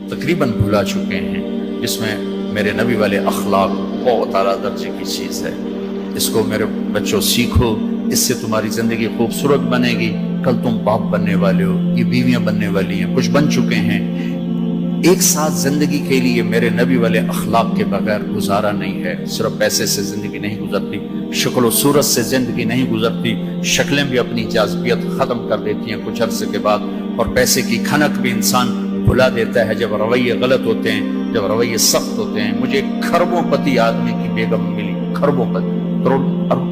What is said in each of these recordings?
تقریباً بھلا چکے ہیں، جس میں میرے نبی والے اخلاق بہت اعلیٰ درجے کی چیز ہے۔ اس کو میرے بچوں سیکھو، اس سے تمہاری زندگی خوبصورت بنے گی۔ کل تم باپ بننے والے ہو، یہ بیویاں بننے والی ہیں، کچھ بن چکے ہیں۔ ایک ساتھ زندگی کے لیے میرے نبی والے اخلاق کے بغیر گزارا نہیں ہے۔ صرف پیسے سے زندگی نہیں گزرتی، شکل و صورت سے زندگی نہیں گزرتی، شکلیں بھی اپنی جاذبیت ختم کر دیتی ہیں کچھ عرصے کے بعد، اور پیسے کی کھنک بھی انسان بھلا دیتا ہے جب رویے غلط ہوتے ہیں، جب رویے سخت ہوتے ہیں۔ مجھے کھربوں پتی آدمی کی بیگم ملی، کھربوں پتی،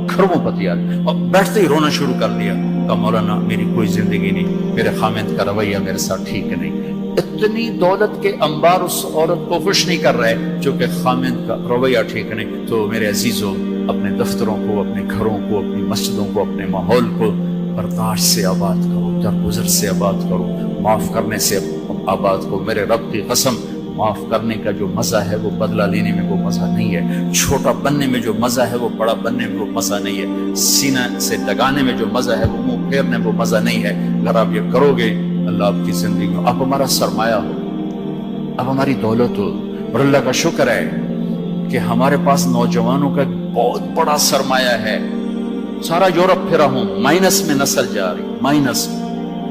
کھربوں پتی آدمی، اور بیٹھتے ہی رونا شروع کر دیا، کہا مولانا میری کوئی زندگی نہیں، میرے خامند کا رویہ میرے ساتھ ٹھیک نہیں۔ اتنی دولت کے انبار اس عورت کو خوش نہیں کر رہے جو کہ خامند کا رویہ ٹھیک نہیں۔ تو میرے عزیزوں، اپنے دفتروں کو، اپنے گھروں کو، اپنی مسجدوں کو، اپنے ماحول کو برداشت سے آباد کرو، درگزر سے آباد کرو، معاف کرنے سے آباد کرو۔ میرے رب کی قسم، معاف کرنے کا جو مزہ ہے وہ بدلہ لینے میں وہ مزہ نہیں ہے، چھوٹا بننے میں جو مزہ ہے وہ بڑا بننے میں وہ مزہ نہیں ہے، سینہ سے لگانے میں جو مزہ ہے وہ منہ پھیرنے میں وہ مزہ نہیں ہے۔ اگر آپ یہ کرو گے، اللہ آپ کی زندگی میں، آپ ہمارا سرمایہ ہو، آپ ہماری دولت ہو۔ اور اللہ کا شکر ہے کہ ہمارے پاس نوجوانوں کا بہت بڑا سرمایہ ہے۔ سارا یورپ پھرا ہوں، مائنس میں نسل جا رہی، مائنس،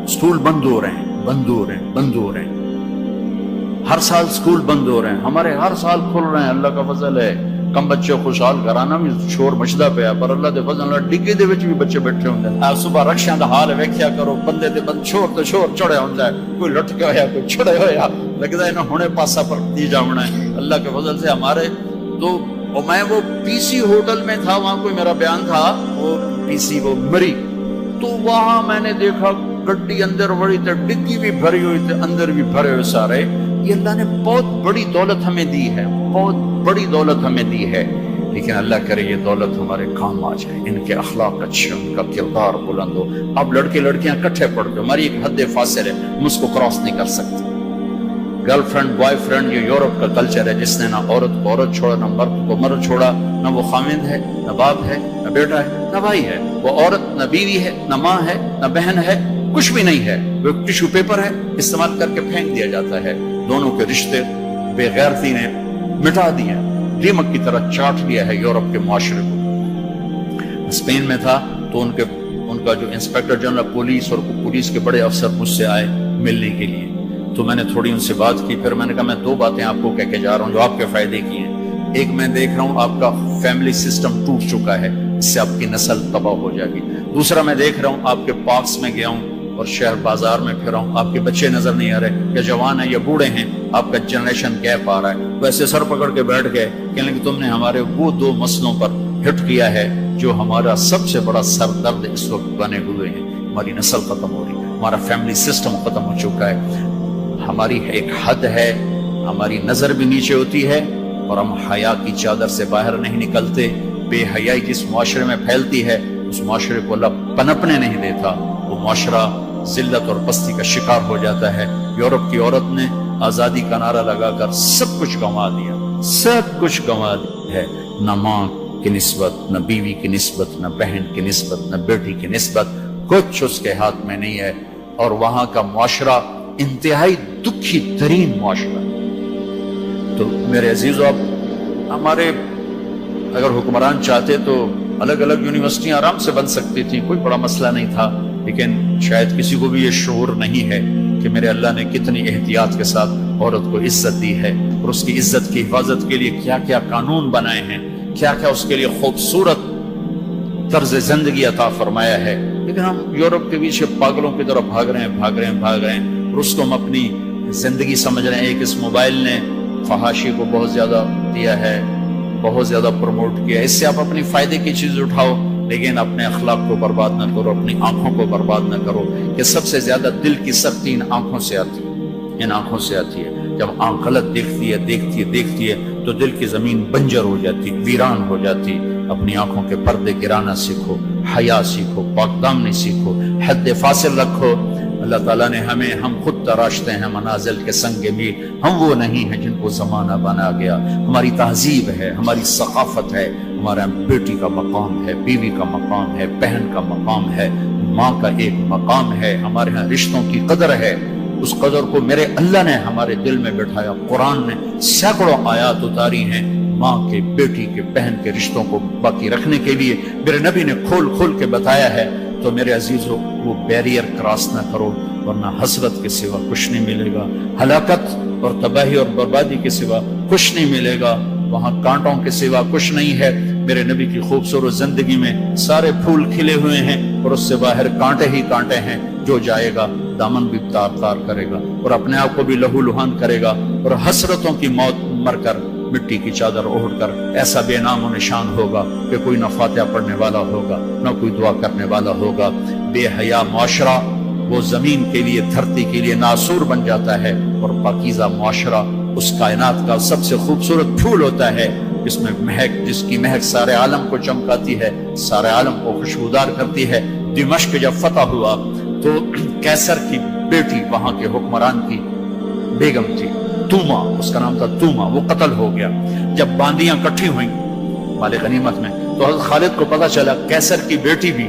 سکول بند ہو رہے ہیں، بند ہو رہے ہیں، بند ہو رہے ہیں، ہر سال سکول بند ہو رہے ہیں، ہمارے ہر سال کھل رہے ہیں۔ اللہ کا فضل ہے، کم بچے خوشحال گھرانا بھی شور مچدا پیا، پر اللہ دے فضل نال ڈگے دے وچ بھی بچے بیٹھے ہوندے ہیں۔ صبح رکشیاں دا حال ویکھیا کرو، بندے تے بند شور تے شور چڑھیا ہوندا ہے، کوئی لٹکا ہویا، کوئی چھڑے ہویا، لگدا ہے انہاں ہنے پاسا پر دی جاونا ہے۔ اللہ کے فضل سے ہمارے تو، اور میں وہ پی سی ہوٹل میں تھا، وہاں کوئی میرا بیان تھا، وہ پی سی وہ مری، تو وہاں میں نے دیکھا گڈی اندر بڑی تے ڈگی بھی بھری ہوئی تے اندر بھی بھرے ہوئے سارے۔ یہ اللہ نے بہت بڑی دولت ہمیں دی ہے، بہت بڑی دولت ہمیں دی ہے، لیکن اللہ کرے یہ دولت ہمارے کام آ جائے، ان کے اخلاق اچھے، ان کا کردار بلند ہو۔ اب لڑکے لڑکیاں کٹھے پڑ گئے، ہماری ایک حد فاصل ہے، ہم اس کو کراس نہیں کر سکتے۔ گرل فرینڈ بوائے فرینڈ، یہ یورپ کا کلچر ہے، جس نے نہ عورت کو عورت چھوڑا، نہ مرد کو مرد چھوڑا، نہ وہ خامند ہے، نہ باپ ہے، نہ بیٹا ہے، نہ بھائی ہے، وہ عورت نہ بیوی ہے، نہ ماں ہے، نہ بہن ہے، کچھ بھی نہیں ہے، وہ ٹیشو پیپر ہے، استعمال کر کے پھینک دیا جاتا ہے۔ دونوں کے رشتے بے غیرتی نے مٹا دیے، دیمک کی طرح چاٹ لیا ہے یورپ کے معاشرے کو۔ اسپین میں تھا تو ان کا جو انسپیکٹر جنرل پولیس اور پولیس کے بڑے افسر مجھ سے آئے ملنے کے لیے، تو میں نے تھوڑی ان سے بات کی، پھر میں نے کہا میں دو باتیں آپ کو کہہ کے جا رہا ہوں جو آپ کے فائدے کی ہیں۔ ایک، میں دیکھ رہا ہوں آپ کا فیملی سسٹم ٹوٹ چکا ہے، اس سے آپ کی نسل تباہ ہو جائے گی۔ دوسرا، میں دیکھ رہا ہوں آپ کے پارکس میں گیا ہوں اور شہر بازار میں پھر ہوں، آپ کے بچے نظر نہیں آ رہے، یا جوان ہیں یا بوڑھے ہیں، آپ کا جنریشن گیپ آ رہا ہے۔ ویسے سر پکڑ کے بیٹھ گئے، کہنے کہ تم نے ہمارے وہ دو مسئلوں پر ہٹ کیا ہے جو ہمارا سب سے بڑا سر درد اس وقت بنے ہوئے ہیں۔ ہماری نسل ختم ہو رہی ہے، ہمارا فیملی سسٹم ختم ہو چکا ہے، ہماری ایک حد ہے، ہماری نظر بھی نیچے ہوتی ہے، اور ہم حیا کی چادر سے باہر نہیں نکلتے۔ بے حیائی جس معاشرے میں پھیلتی ہے، اس معاشرے کو اللہ پنپنے نہیں دیتا، وہ معاشرہ ذلت اور پستی کا شکار ہو جاتا ہے۔ یورپ کی عورت نے آزادی کا نعرہ لگا کر سب کچھ گنوا دیا، سب کچھ گنوا دیا ہے، نہ ماں کی نسبت، نہ بیوی کی نسبت، نہ بہن کی نسبت، نہ بیٹی کی نسبت، کچھ اس کے ہاتھ میں نہیں ہے، اور وہاں کا معاشرہ انتہائی دکھی ترین معاشرہ۔ تو میرے عزیزو، اب ہمارے اگر حکمران چاہتے تو الگ الگ یونیورسٹیاں آرام سے بن سکتی تھیں، کوئی بڑا مسئلہ نہیں تھا، لیکن شاید کسی کو بھی یہ شعور نہیں ہے کہ میرے اللہ نے کتنی احتیاط کے ساتھ عورت کو عزت دی ہے، اور اس کی عزت کی حفاظت کے لیے کیا کیا قانون بنائے ہیں، کیا کیا اس کے لیے خوبصورت طرز زندگی عطا فرمایا ہے۔ لیکن ہم یورپ کے پیچھے پاگلوں کی طرح بھاگ رہے ہیں، اور اس کو ہم اپنی زندگی سمجھ رہے ہیں۔ ایک اس موبائل نے فحاشی کو بہت زیادہ دیا ہے، بہت زیادہ پروموٹ کیا ہے، اس سے آپ اپنی فائدے کی چیز اٹھاؤ، لیکن اپنے اخلاق کو برباد نہ کرو، اپنی آنکھوں کو برباد نہ کرو۔ کہ سب سے زیادہ دل کی سختی ان آنکھوں سے آتی ہے، ان آنکھوں سے آتی ہے۔ جب آنکھ غلط دیکھتی ہے تو دل کی زمین بنجر ہو جاتی، ویران ہو جاتی۔ اپنی آنکھوں کے پردے گرانا سیکھو، حیا سیکھو، پاک دامنی سیکھو، حد فاصل رکھو۔ اللہ تعالیٰ نے ہم خود تراشتے ہیں منازل کے سنگ میل، ہم وہ نہیں ہیں جن کو زمانہ بنا گیا۔ ہماری تہذیب ہے، ہماری ثقافت ہے، ہمارا بیٹی کا مقام ہے، بیوی کا مقام ہے، بہن کا مقام ہے، ماں کا ایک مقام ہے، ہمارے ہاں رشتوں کی قدر ہے۔ اس قدر کو میرے اللہ نے ہمارے دل میں بٹھایا. قرآن نے سینکڑوں آیات اتاری ہیں ماں کے، بیٹی کے، بہن کے رشتوں کو باقی رکھنے کے لیے. میرے نبی نے کھول کھول کے بتایا ہے. تو میرے عزیزو وہ بیریئر کراس نہ کرو، ورنہ حسرت کے سوا کچھ نہیں ملے گا، ہلاکت اور تباہی اور بربادی کے سوا کچھ نہیں ملے گا، وہاں کانٹوں کے سوا کچھ نہیں ہے. میرے نبی کی خوبصورت زندگی میں سارے پھول کھلے ہوئے ہیں اور اس سے باہر کانٹے ہی کانٹے ہیں. جو جائے گا دامن بھی تار تار کرے گا اور اپنے آپ کو بھی لہو لہان کرے گا اور حسرتوں کی موت مر کر مٹی کی چادر اوڑھ کر ایسا بے نام و نشان ہوگا کہ کوئی نہ فاتحہ پڑھنے والا ہوگا نہ کوئی دعا کرنے والا ہوگا. بے حیا معاشرہ وہ زمین کے لیے، دھرتی کے لیے ناسور بن جاتا ہے، اور پاکیزہ معاشرہ اس کائنات کا سب سے خوبصورت پھول ہوتا ہے جس میں مہک، جس کی مہک سارے عالم کو چمکاتی ہے، سارے عالم کو خوشبودار کرتی ہے. دمشق جب فتح ہوا تو کیسر کی بیٹی وہاں کے حکمران کی بیگم تھی، توما، اس کا نام تھا توما، وہ قتل ہو گیا. جب باندیاں کٹھی ہوئیں مال غنیمت میں تو حضرت خالد کو پتا چلا کیسر کی بیٹی بھی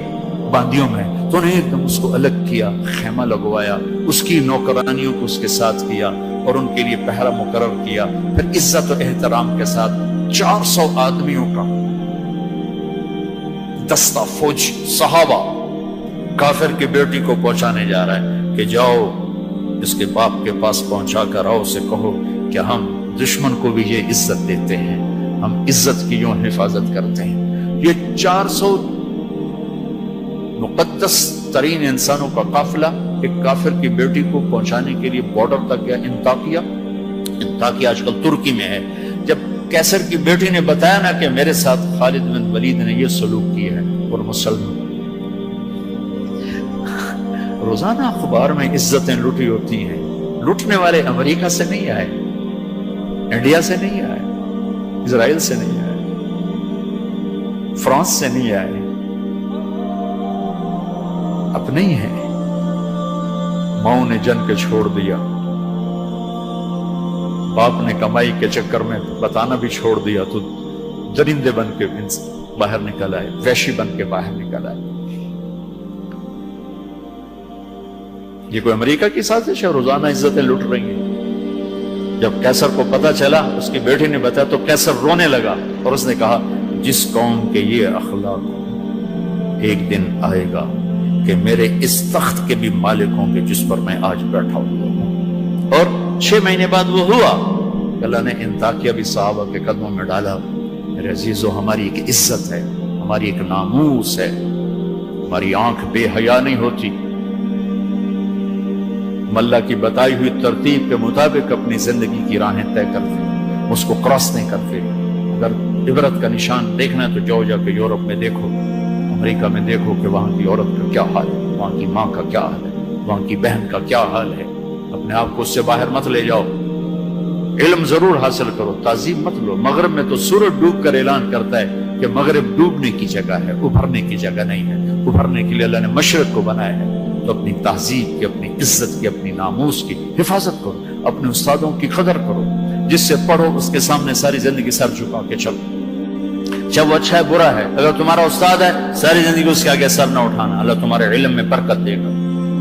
باندیوں میں، تو انہیں ایک دم اس کو الگ کیا، خیمہ لگوایا، اس کی نوکرانیوں کو اس کے ساتھ کیا اور ان کے لیے پہرا مقرر کیا. پھر عزت و احترام کے ساتھ 400 آدمیوں کا دستہ فوج صحابہ کافر کی بیٹی کو پہنچانے جا رہا ہے کہ جاؤ اس کے باپ کے پاس پہنچا کر آؤ، اسے کہو کہ ہم دشمن کو بھی یہ عزت دیتے ہیں، ہم عزت کی یوں حفاظت کرتے ہیں. یہ 400 مقدس ترین انسانوں کا قافلہ ایک کافر کی بیٹی کو پہنچانے کے لیے بارڈر تک گیا. انطاکیہ آج کل ترکی میں ہے. جب کیسر کی بیٹی نے بتایا نا کہ میرے ساتھ خالد بن ولید نے یہ سلوک کیا ہے اور مسلمان، روزانہ اخبار میں عزتیں لوٹی ہوتی ہیں. لوٹنے والے امریکہ سے نہیں آئے، انڈیا سے نہیں آئے، اسرائیل سے نہیں آئے، فرانس سے نہیں آئے، اپنے ہی ہیں. ماؤں نے جن کے چھوڑ دیا، باپ نے کمائی کے چکر میں بتانا بھی چھوڑ دیا، تو درندے بن کے باہر نکل آئے، وحشی بن کے باہر نکل آئے. یہ کوئی امریکہ کی سازش ہے؟ روزانہ عزتیں لٹ رہی ہیں. جب کیسر کو پتا چلا، اس کی بیٹی نے بتایا تو کیسر رونے لگا اور اس نے کہا جس قوم کے یہ اخلاق، ایک دن آئے گا کہ میرے اس تخت کے بھی مالک ہوں گے جس پر میں آج بیٹھا ہوا ہوں. اور 6 مہینے بعد وہ ہوا. اللہ نے انطاکیہ بھی صحابہ کے قدموں میں ڈالا. میرے عزیزو، ہماری ایک عزت ہے، ہماری ایک ناموس ہے، ہماری آنکھ بے حیا نہیں ہوتی. اللہ کی بتائی ہوئی ترتیب کے مطابق اپنی زندگی کی راہیں طے کرتے، اس کو کراس نہیں کرتے. اگر عبرت کا نشان دیکھنا ہے تو جاؤ جا کے یورپ میں دیکھو، امریکہ میں دیکھو کہ وہاں کی عورت کا کیا حال ہے، وہاں کی ماں کا کیا حال ہے، وہاں کی بہن کا کیا حال ہے. اپنے آپ کو اس سے باہر مت لے جاؤ. علم ضرور حاصل کرو، تعظیم مت لو. مغرب میں تو سورج ڈوب کر اعلان کرتا ہے کہ مغرب ڈوبنے کی جگہ ہے، ابھرنے کی جگہ نہیں ہے. ابھرنے کے لیے اللہ نے مشرق کو بنایا ہے. تو اپنی تہذیب کی، اپنی عزت کی، اپنی ناموس کی حفاظت کرو. اپنے استادوں کی قدر کرو. جس سے پڑھو اس کے سامنے ساری زندگی سر جھکا کے چلو، چاہے وہ اچھا ہے برا ہے. اگر تمہارا استاد ہے ساری زندگی اس کے آگے سر نہ اٹھانا. اللہ تمہارے علم میں برکت دے گا،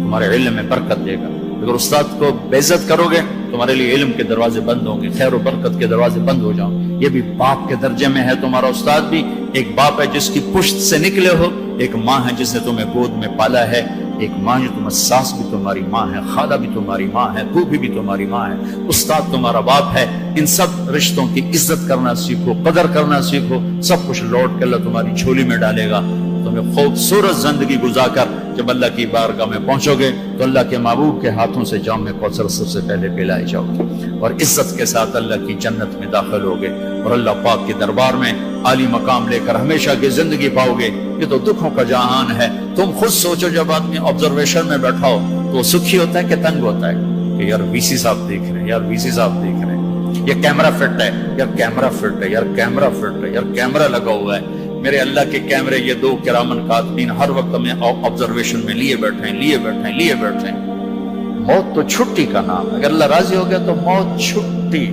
تمہارے علم میں برکت دے گا. اگر استاد کو بے عزت کرو گے تمہارے لیے علم کے دروازے بند ہوں گے، خیر و برکت کے دروازے بند ہو جاؤں. یہ بھی باپ کے درجے میں ہے. تمہارا استاد بھی ایک باپ ہے جس کی پشت سے نکلے ہو، ایک ماں ہے جس نے تمہیں گود میں پالا ہے، ایک ماں جو تمہیں، ساس بھی تمہاری ماں ہے، خالہ بھی تمہاری ماں ہے، پھوپھی بھی تمہاری ماں ہے، استاد تمہارا باپ ہے. ان سب رشتوں کی عزت کرنا سیکھو، قدر کرنا سیکھو. سب کچھ لوٹ کے اللہ تمہاری جھولی میں ڈالے گا. تمہیں خوبصورت زندگی گزار کر جب اللہ کی بارگاہ میں پہنچو گے تو اللہ کے محبوب کے ہاتھوں سے جام کوثر سب سے پہلے پلائے جاؤ گے اور عزت کے ساتھ اللہ کی جنت میں داخل ہوگے اور اللہ پاک کے دربار میں عالی مقام لے کر ہمیشہ کی زندگی پاؤ گے. یہ تو دکھوں کا جہان ہے. تم خود سوچو، جب آدمی آبزرویشن میں بیٹھا ہو تو سکھی ہوتا ہے کہ تنگ ہوتا ہے کہ یار وی سی صاحب دیکھ رہے ہیں، یار وی سی صاحب دیکھ رہے ہیں، یہ کیمرہ فٹ ہے، یار کیمرہ فٹ ہے، یار کیمرہ فٹ ہے، یار کیمرہ لگا ہوا ہے. میرے اللہ کے کیمرے یہ 2 کرامن کاتبین ہر وقت میں آبزرویشن میں لیے بیٹھے ہیں. موت تو چھٹی کا نام ہے. اگر اللہ راضی ہو گیا تو موت چھٹی،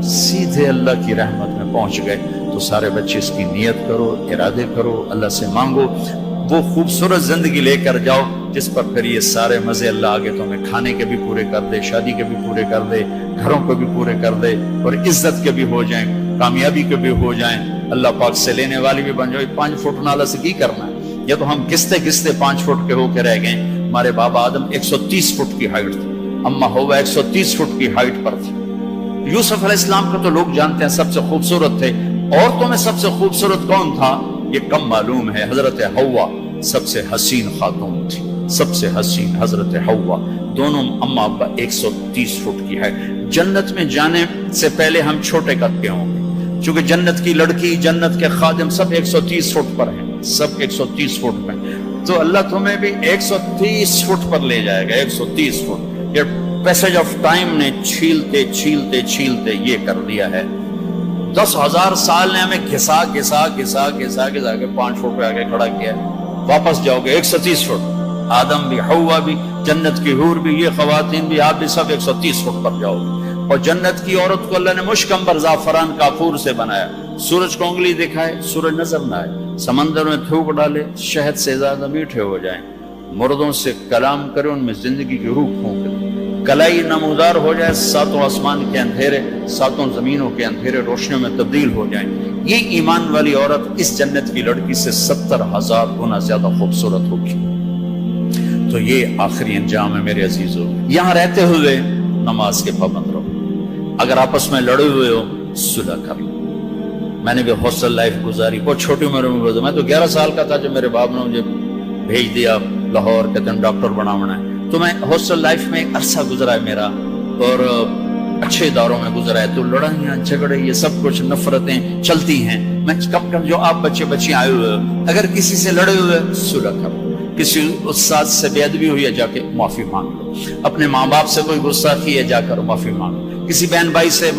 سیدھے اللہ کی رحمت میں پہنچ گئے. تو سارے بچے اس کی نیت کرو، ارادے کرو، اللہ سے مانگو. وہ خوبصورت زندگی لے کر جاؤ جس پر پھر یہ سارے مزے اللہ آگے تمہیں کھانے کے بھی پورے کر دے، شادی کے بھی پورے کر دے، گھروں کو بھی پورے کر دے، اور عزت کے بھی ہو جائیں، کامیابی کے بھی ہو جائیں، اللہ پاک سے لینے والی بھی بن جائے۔ 5 فٹ نالا سے کی کرنا ہے؟ یہ تو ہم گستے گستے 5 فٹ کے ہو کے رہ گئے۔ ہمارے بابا آدم 130 فٹ کی ہائٹ تھی، اماں ہوا 130 فٹ کی ہائٹ پر تھی۔ یوسف علیہ السلام کو تو لوگ جانتے ہیں سب سے خوبصورت تھے، عورتوں میں سب سے خوبصورت کون تھا یہ کم معلوم ہے، حضرت حوا سب سے حسین خاتون تھی، سب سے حسین حضرت حوا، دونوں اماں ابا 130 فٹ کی ہے۔ جنت میں جانے سے پہلے ہم چھوٹے قد کے ہوں گے، چونکہ جنت کی لڑکی، جنت کے خادم سب 130 فٹ پر ہیں، سب 130 فٹ پر، تو اللہ تمہیں بھی 130 فٹ پر لے جائے گا، 130 فٹ۔ یہ پیسج آف ٹائم نے چھیلتے چھیلتے چھیلتے یہ کر دیا ہے، 10,000 سال نے ہمیں گھسا گھسا گھسا گھسا گھسا کے 5 فٹ پہ آگے کھڑا کیا ہے۔ واپس جاؤ گے 130 فٹ، آدم بھی، حوا بھی، جنت کی حور بھی، یہ خواتین بھی، آپ بھی سب 130 فٹ پر جاؤ گے۔ اور جنت کی عورت کو اللہ نے مشکمبر زعفران کافور سے بنایا، سورج کو انگلی دکھائے سورج نظر نہ آئے، سمندر میں تھوک ڈالے شہد سے زیادہ میٹھے ہو جائیں، مردوں سے کلام کرے ان میں زندگی کی روح پھونک دے، کلائی نمودار ہو جائے، 7 آسمان کے اندھیرے 7 زمینوں کے اندھیرے روشنیوں میں تبدیل ہو جائیں۔ یہ ایمان والی عورت اس جنت کی لڑکی سے 70,000 گنا زیادہ خوبصورت ہوگی۔ تو یہ آخری انجام ہے میرے عزیزو، یہاں رہتے ہوئے نماز کے پابند رہو، اگر آپس میں لڑے ہوئے ہو صلح کر لو۔ میں نے بھی ہاسٹل لائف گزاری، بہت چھوٹی عمر میں گزاری، میں تو 11 سال کا تھا جب میرے باپ نے مجھے بھیج دیا لاہور، کہتے ہیں ڈاکٹر بنانا ہے، تو میں ہاسٹل لائف میں ایک عرصہ گزرا ہے میرا، اور اچھے اداروں میں گزرا ہے، تو لڑائیاں جھگڑے یہ سب کچھ نفرتیں چلتی ہیں۔ میں کم کم جو آپ بچے بچیاں آئے ہوئے اگر کسی سے لڑے ہوئے صلح کرو، کسی استاد سے بے ادبی ہوئی ہے جا کے معافی مانگ لو، اپنے ماں باپ سے کوئی گستاخی ہے جا کر معافی مانگ لو، کسی بہن بھائی سے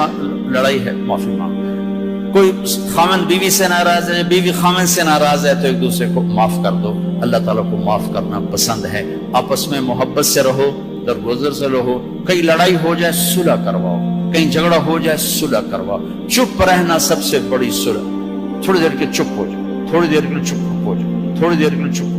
لڑائی ہے معافی مانگ لو، کوئی خامن بیوی سے ناراض ہے، بیوی خامن سے ناراض ہے، تو ایک دوسرے کو معاف کر دو۔ اللہ تعالیٰ کو معاف کرنا پسند ہے، آپس میں محبت سے رہو، درگزر سے رہو، کہیں لڑائی ہو جائے صلح کرواؤ، کہیں جھگڑا ہو جائے صلح کرواؤ، چپ رہنا سب سے بڑی صلح، تھوڑی دیر کے چپ ہو جاؤ، تھوڑی دیر کے چپ ہو جاؤ، تھوڑی دیر کے چپ